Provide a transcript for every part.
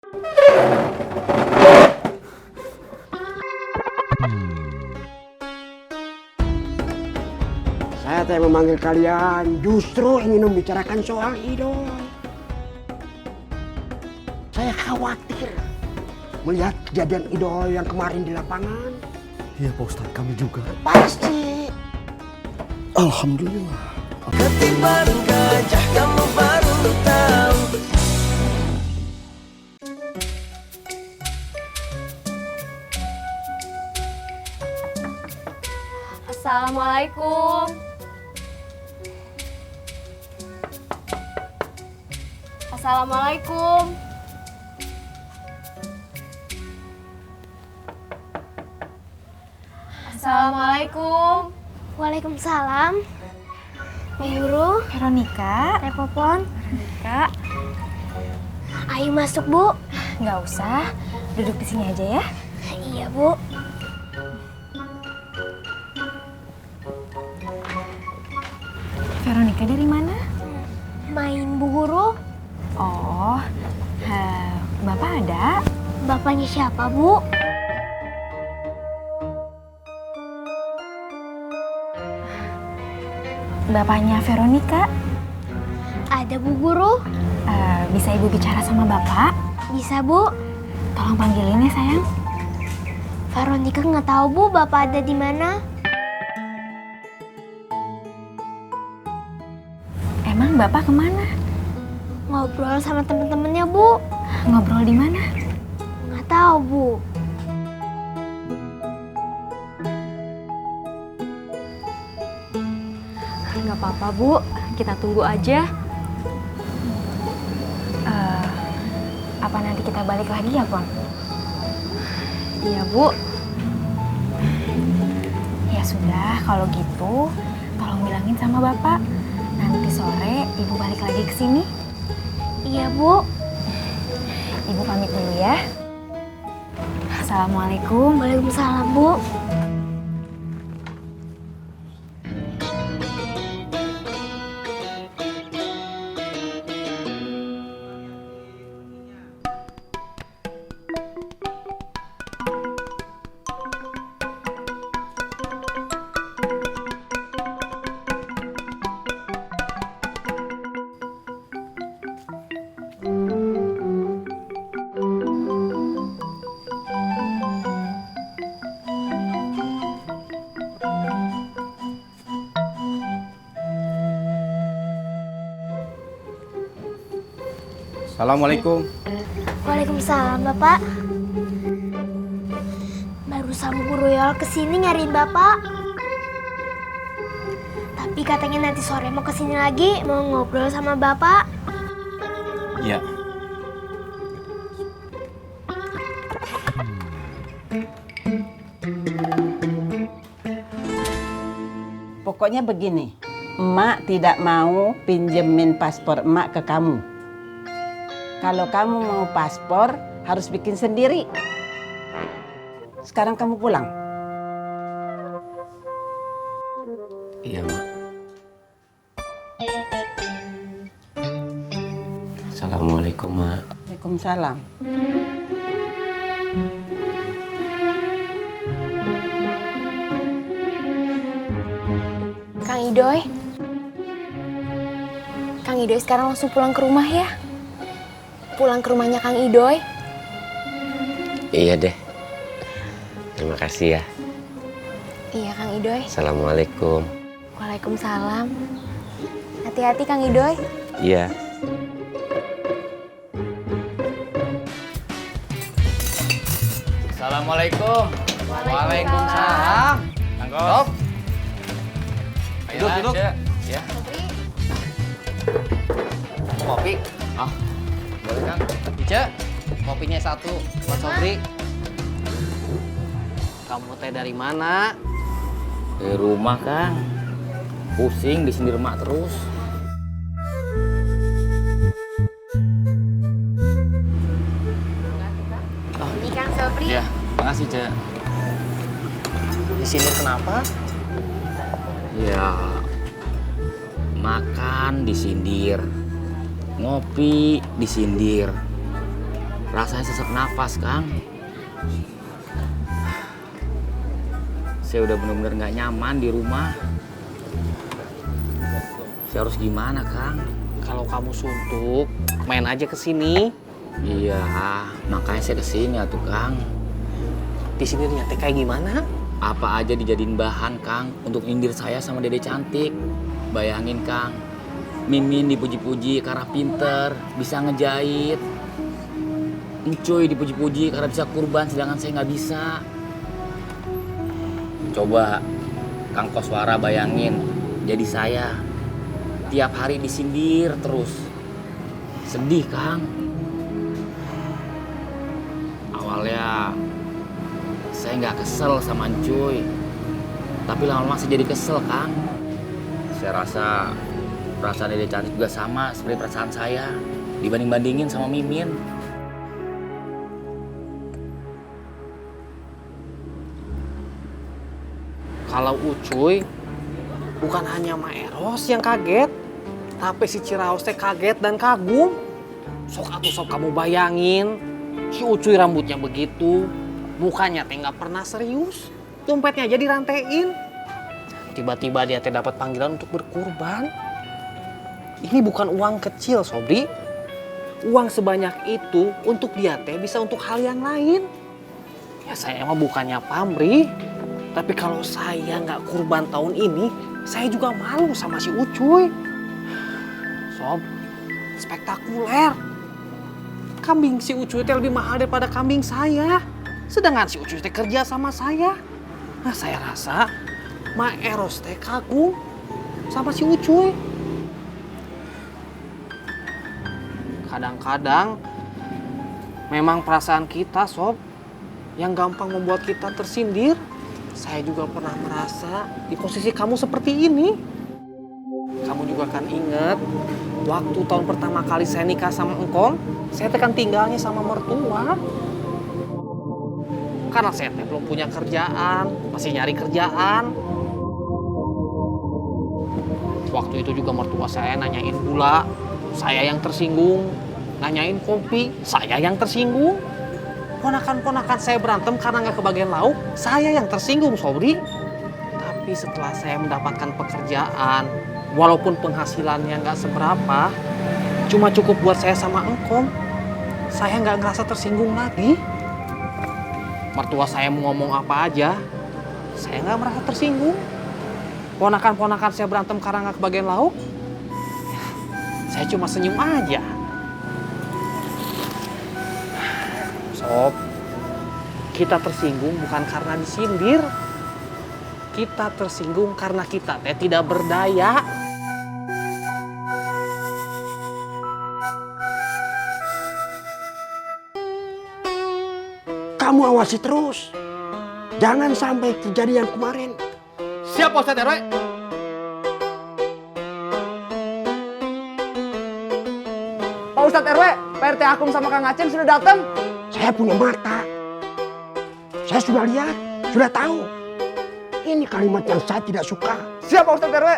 Saya teh memanggil kalian justru ingin membicarakan soal Idoy. Saya khawatir melihat kejadian Idoy yang kemarin di lapangan. Iya Pak Ustadz, kami juga. Pasti. Alhamdulillah. Ketimbang gajah kamu baru tahu. Assalamualaikum. Assalamualaikum. Assalamualaikum. Waalaikumsalam. Bu Guru, Veronica. Teh Popon. Kak, Ayo masuk, Bu. nggak usah. Duduk di sini aja ya. Iya, Bu. Veronica dari mana? Main Bu Guru. Oh, Bapak ada? Bapaknya siapa, Bu? Bapaknya Veronica. Ada Bu Guru. Bisa Ibu bicara sama Bapak? Bisa, Bu. Tolong panggilin ya sayang. Veronica nggak tahu, Bu, Bapak ada di mana. Emang Bapak kemana? Ngobrol sama temen-temennya, Bu. Ngobrol di mana? Nggak tahu, Bu. Nggak apa-apa, Bu. Kita tunggu aja. Apa nanti kita balik lagi ya, Pon? Iya, Bu. Ya sudah, kalau gitu tolong bilangin sama Bapak. Nanti sore Ibu balik lagi ke sini. Iya, Bu. Ibu pamit dulu ya. Assalamualaikum. Waalaikumsalam, Bu. Assalamualaikum. Waalaikumsalam, Bapak. Barusan Bu Guru Yol kesini nyariin Bapak. Tapi katanya nanti sore mau kesini lagi, mau ngobrol sama Bapak. Iya. Pokoknya begini, emak tidak mau pinjemin paspor emak ke kamu. Kalau kamu mau paspor, harus bikin sendiri. Sekarang kamu pulang. Iya, Mak. Assalamualaikum, Mak. Waalaikumsalam. Kang Idoy. Kang Idoy sekarang langsung pulang ke rumah ya. Pulang ke rumahnya Kang Idoy. Iya deh. Terima kasih ya. Iya, Kang Idoy. Assalamualaikum. Waalaikumsalam. Hati-hati, Kang Idoy. Iya. Assalamualaikum. Waalaikumsalam. Tangkop. Duduk. Ya. Kopi. Ah, boleh Kang. Ica, kopinya satu buat Sobri. Kamu teh dari mana? Dari rumah, Kang. Pusing disindir emak terus. Ini Kang Sobri. Ya, makasih, Cek. Di sini kenapa? Ya, makan disindir, ngopi disindir. Rasanya sesak nafas, Kang. Saya udah bener-bener nggak nyaman di rumah. Saya harus gimana, Kang? Kalau kamu suntuk, main aja ke sini. Iya, makanya saya kesini atuh, Kang. Di sini nyate kayak gimana? Apa aja dijadiin bahan, Kang, untuk nyindir saya sama Dede cantik. Bayangin, Kang, Mimin dipuji-puji karena pinter, bisa ngejahit. Encuy dipuji-puji karena bisa kurban, sedangkan saya nggak bisa. Coba Kang Koswara bayangin, jadi saya tiap hari disindir terus. Sedih, Kang. Awalnya saya nggak kesel sama Encuy, tapi lama-lama saya jadi kesel, Kang. Saya rasa perasaan Dede cantik juga sama seperti perasaan saya, dibanding-bandingin sama Mimin. Kalau Ucuy, bukan hanya Ma Eros yang kaget, tapi si Ciraos teh kaget dan kagum. Sok atuh sok kamu bayangin, si Ucuy rambutnya begitu, mukanya teh nggak pernah serius, dompetnya aja dirantein. Tiba-tiba dia teh dapat panggilan untuk berkurban. Ini bukan uang kecil, Sobri. Uang sebanyak itu untuk dia teh bisa untuk hal yang lain. Ya saya emang bukannya pamrih. Tapi kalau saya nggak kurban tahun ini, saya juga malu sama si Ucuy. Sob, spektakuler. Kambing si Ucuy teh lebih mahal daripada kambing saya. Sedangkan si Ucuy teh kerja sama saya. Nah, saya rasa Ma Eros teh kagum sama si Ucuy. Kadang-kadang memang perasaan kita, Sob, yang gampang membuat kita tersindir. Saya juga pernah merasa di posisi kamu seperti ini. Kamu juga kan ingat waktu tahun pertama kali saya nikah sama engkong, saya kan tinggalnya sama mertua. Karena saya belum punya kerjaan, masih nyari kerjaan. Waktu itu juga mertua saya nanyain gula, saya yang tersinggung. Nanyain kopi, saya yang tersinggung. Ponakan-ponakan saya berantem karena nggak kebagian lauk, saya yang tersinggung, Sobri. Tapi setelah saya mendapatkan pekerjaan, walaupun penghasilannya nggak seberapa, cuma cukup buat saya sama engkom, saya nggak ngerasa tersinggung lagi. Mertua saya mau ngomong apa aja, saya nggak merasa tersinggung. Ponakan-ponakan saya berantem karena nggak kebagian lauk, ya, saya cuma senyum aja. Sob, kita tersinggung bukan karena disindir. Kita tersinggung karena kita tidak berdaya. Kamu awasi terus. Jangan sampai terjadi yang kemarin. Siap, Pak Ustadz RW. Pak Ustadz RW, PRT Akum sama Kang Aceh sudah datang. Saya punya mata. Saya sudah lihat, sudah tahu. Ini kalimat yang saya tidak suka. Siap, Pak Ustadz RW.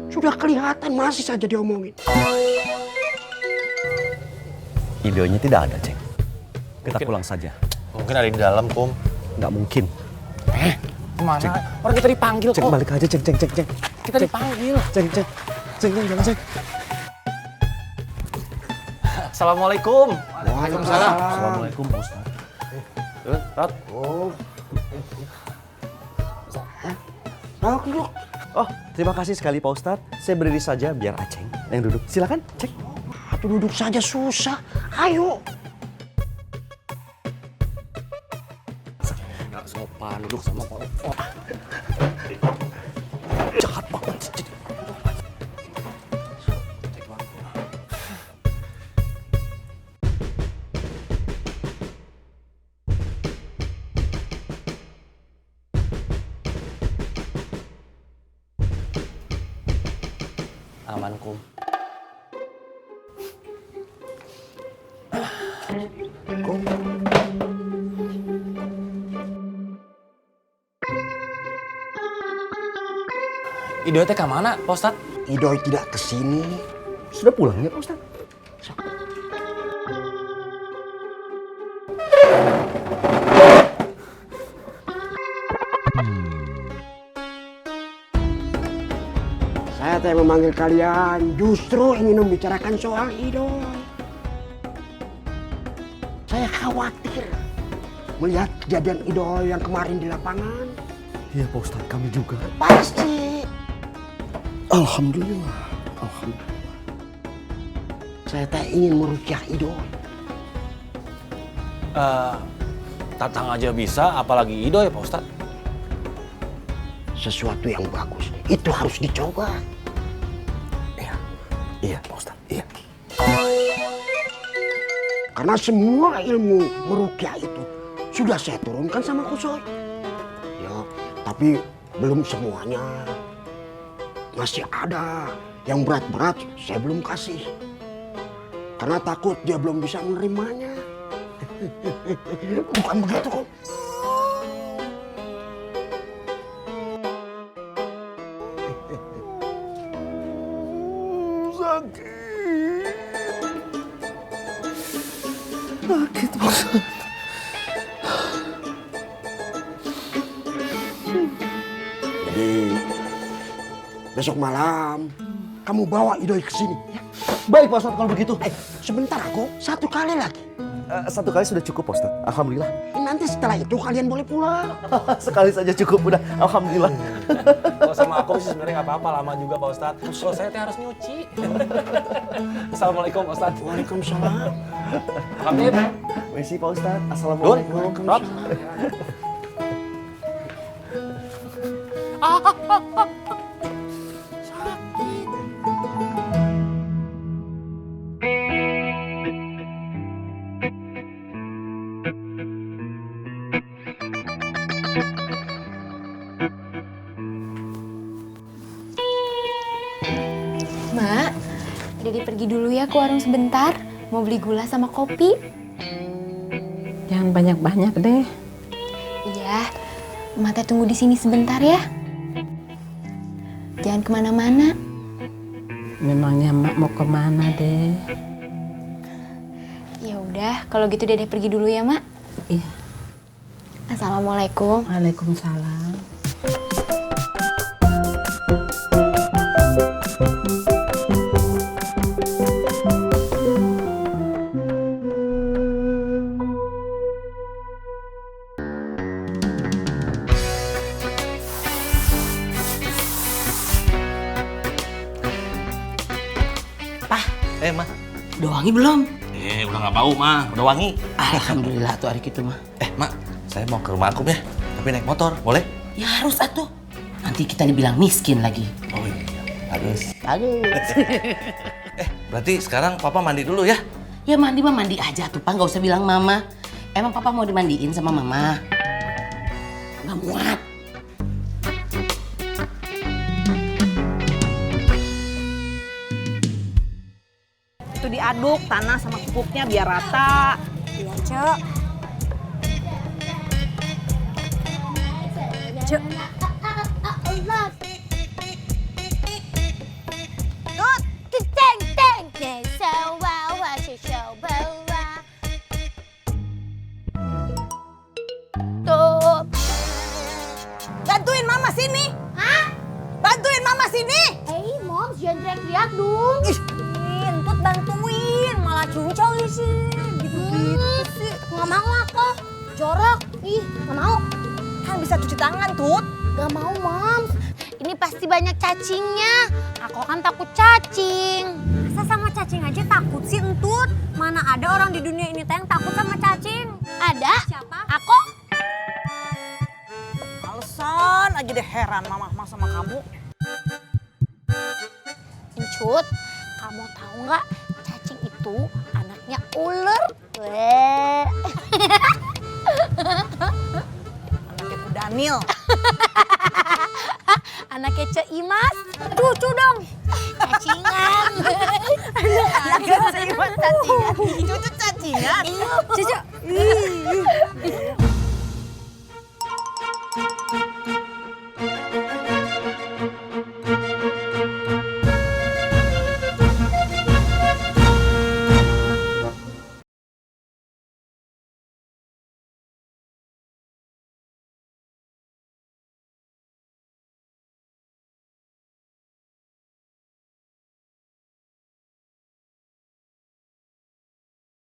Sudah kelihatan masih saja diomongin. Videonya tidak ada, Cek. Kita pulang saja. Mungkin ada di dalam, Kum. Nggak mungkin. Kemana? Cek. Orang kita dipanggil Cek, kok. balik aja, Cek. Kita dipanggil. Cek, jangan, Cek. Assalamualaikum. Waalaikumsalam. Assalamualaikum, Pak Ustadz. Rat. Duduk. Oh, terima kasih sekali, Pak Ustadz. Saya berdiri saja biar Aceng yang duduk. Silakan, Cek. Aduh, duduk saja susah. Ayo. Nggak sopan duduk sama Pak Ustadz. Jahat banget. Cek. Aman, Kum. Idoy teh ke mana, Pak Ustadz? Idoy tidak kesini. Sudah pulang ya, Pak Ustadz? Saya teh memanggil kalian justru ingin membicarakan soal idoy. Saya khawatir melihat kejadian idoy yang kemarin di lapangan. Iya Pak Ustadz, kami juga. Pasti. Alhamdulillah. Saya teh ingin merukyah idoy. Tatang aja bisa, apalagi idoy Pak Ustadz. Sesuatu yang bagus itu harus dicoba. Iya Pak Ustadz, iya. Karena semua ilmu merukyah itu sudah saya turunkan sama Kusoy. Ya, tapi belum semuanya. Masih ada yang berat-berat saya belum kasih. Karena takut dia belum bisa menerimanya. Bukan begitu kok. Sakit Pak Ustadz. Jadi besok malam kamu bawa idoy ke sini. Ya? Baik Pak Ustadz kalau begitu. Sebentar aku, satu kali lagi. Satu kali sudah cukup Pak Ustadz, alhamdulillah. Nanti setelah itu kalian boleh pulang. Sekali saja cukup, udah alhamdulillah. Kalau sama aku sih sebenarnya nggak apa-apa, lama juga Pak Ustadz. Kalau saya teh harus nyuci. Assalamualaikum Pak Ustadz. Waalaikumsalam. Hamid. Mesi Pak Ustadz, assalamualaikum. Rod. Mak, Dede pergi dulu ya ke warung sebentar. Mau beli gula sama kopi. Jangan banyak-banyak deh. Iya, Mak teh tunggu di sini sebentar ya. Jangan kemana-mana. Memangnya Mak mau kemana deh? Ya udah, kalau gitu Dede pergi dulu ya, Mak. Iya. Assalamualaikum. Waalaikumsalam. Ma, udah wangi belum? Udah nggak bau mah, udah wangi. Alhamdulillah tuh hari gitu mah. Ma, saya mau ke rumah akum ya, tapi naik motor, boleh? Ya harus atuh. Nanti kita dibilang miskin lagi. Oh iya, bagus. Bagus. Berarti sekarang Papa mandi dulu ya? Ya mandi mah mandi aja tuh, Pak. Nggak usah bilang Mama. Emang Papa mau dimandiin sama Mama? Nggak muat. Itu diaduk tanah sama pupuknya biar rata. Iya, Cok. Cok. Tut, keteng teng, kesawa wa shobawa. Tuh. Bantuin Mama sini. Hah? Bantuin Mama sini. Moms, jangan teriak-teriak dong. Tut bantuin, malah cucol sih. Gitu-gitu sih. Nggak mau aku. Jorok. Ih, nggak mau. Kan bisa cuci tangan, Tut. Gak mau, Moms. Ini pasti banyak cacingnya. Aku kan takut cacing. Masa sama cacing aja takut sih, Entut? Mana ada orang di dunia ini yang takut sama cacing? Ada. Siapa? Aku. Alasan aja deh, heran Mama sama kamu. Encut, kamu tahu nggak cacing itu anaknya ular? Weh. Anaknya Bu Daniel. Anaknya Cek Imas. Cucu dong. Cacingan. Anaknya Imas cacingan. Cucu cacingan. Cucu.